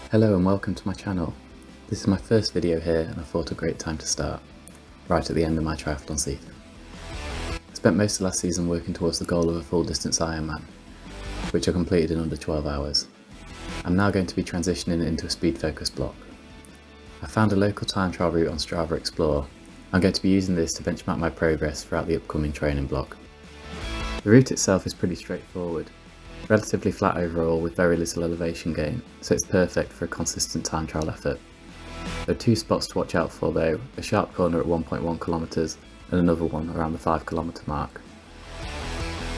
Hello and welcome to my channel. This is my first video here and I thought a great time to start, right at the end of my triathlon season. I spent most of last season working towards the goal of a full distance Ironman, which I completed in under 12 hours. I'm now going to be transitioning into a speed focused block. I found a local time trial route on Strava Explore. I'm going to be using this to benchmark my progress throughout the upcoming training block. The route itself is pretty straightforward. Relatively flat overall with very little elevation gain, so it's perfect for a consistent time trial effort. There are two spots to watch out for though, a sharp corner at 1.1 km and another one around the 5 km mark.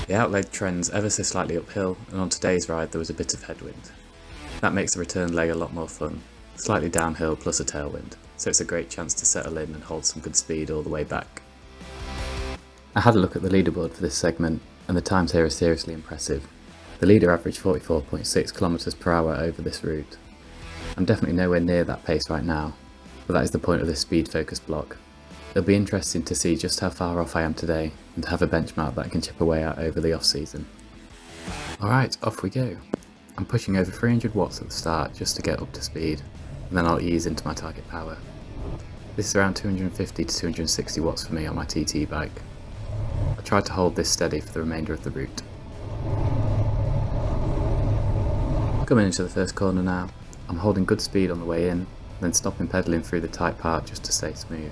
The outleg trends ever so slightly uphill, and on today's ride there was a bit of headwind. That makes the return leg a lot more fun, slightly downhill plus a tailwind, so it's a great chance to settle in and hold some good speed all the way back. I had a look at the leaderboard for this segment, and the times here are seriously impressive. The leader averaged 44.6 km per hour over this route. I'm definitely nowhere near that pace right now, but that is the point of this speed focused block. It'll be interesting to see just how far off I am today and to have a benchmark that I can chip away at over the off season. Alright, off we go. I'm pushing over 300 watts at the start just to get up to speed, and then I'll ease into my target power. This is around 250 to 260 watts for me on my TT bike. I'll try to hold this steady for the remainder of the route. Coming into the first corner now, I'm holding good speed on the way in, then stopping pedalling through the tight part just to stay smooth.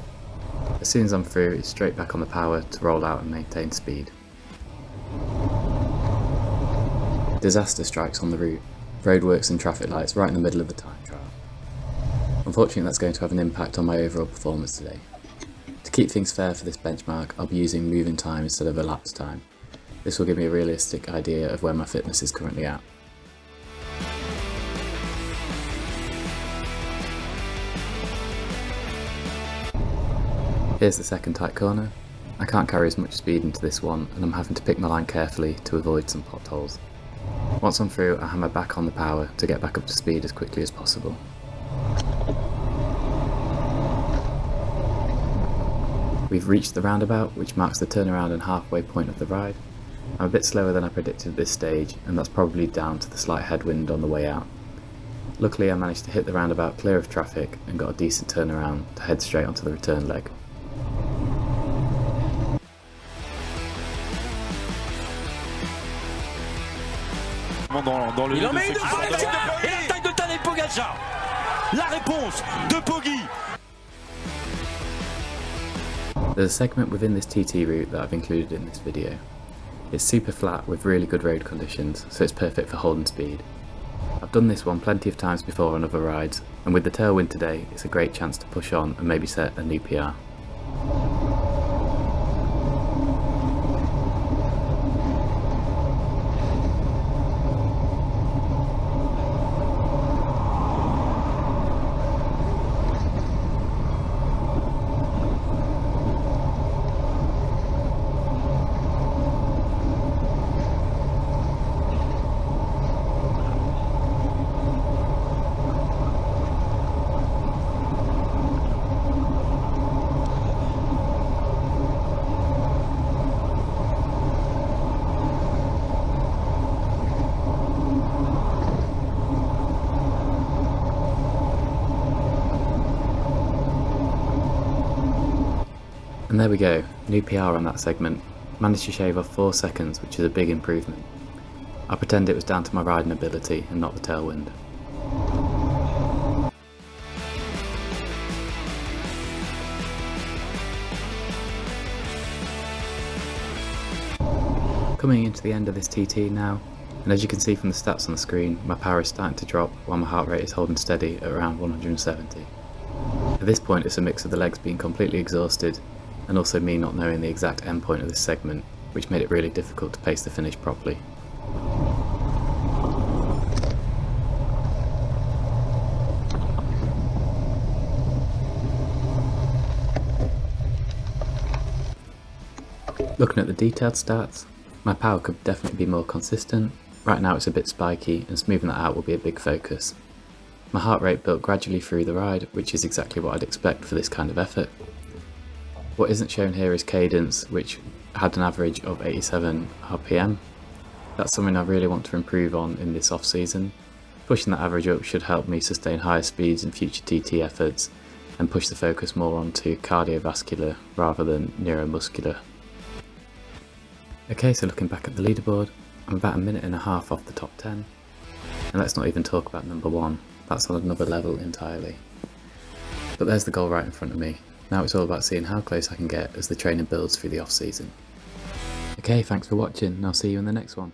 As soon as I'm through, it's straight back on the power to roll out and maintain speed. Disaster strikes on the route, roadworks and traffic lights right in the middle of the time trial. Unfortunately that's going to have an impact on my overall performance today. To keep things fair for this benchmark, I'll be using moving time instead of elapsed time. This will give me a realistic idea of where my fitness is currently at. Here's the second tight corner. I can't carry as much speed into this one and I'm having to pick my line carefully to avoid some potholes. Once I'm through, I hammer back on the power to get back up to speed as quickly as possible. We've reached the roundabout, which marks the turnaround and halfway point of the ride. I'm a bit slower than I predicted at this stage, and that's probably down to the slight headwind on the way out. Luckily I managed to hit the roundabout clear of traffic and got a decent turnaround to head straight onto the return leg. Il en met une de et l'attaque de Tadej Pogačar. La réponse de Poggi. There's a segment within this TT route that I've included in this video. It's super flat with really good road conditions, so it's perfect for holding speed. I've done this one plenty of times before on other rides, and with the tailwind today, it's a great chance to push on and maybe set a new PR. And there we go, new PR on that segment. Managed to shave off 4 seconds, which is a big improvement. I pretend it was down to my riding ability and not the tailwind. Coming into the end of this TT now, and as you can see from the stats on the screen, my power is starting to drop while my heart rate is holding steady at around 170. At this point it's a mix of the legs being completely exhausted and also me not knowing the exact end point of this segment, which made it really difficult to pace the finish properly. Looking at the detailed stats, my power could definitely be more consistent. Right now it's a bit spiky and smoothing that out will be a big focus. My heart rate built gradually through the ride, which is exactly what I'd expect for this kind of effort. What isn't shown here is cadence, which had an average of 87 RPM. That's something I really want to improve on in this off season. Pushing that average up should help me sustain higher speeds in future TT efforts and push the focus more onto cardiovascular rather than neuromuscular. Okay, so looking back at the leaderboard, I'm about a minute and a half off the top 10. And let's not even talk about number 1, that's on another level entirely. But there's the goal right in front of me. Now it's all about seeing how close I can get as the training builds through the off season. Okay, thanks for watching and I'll see you in the next one.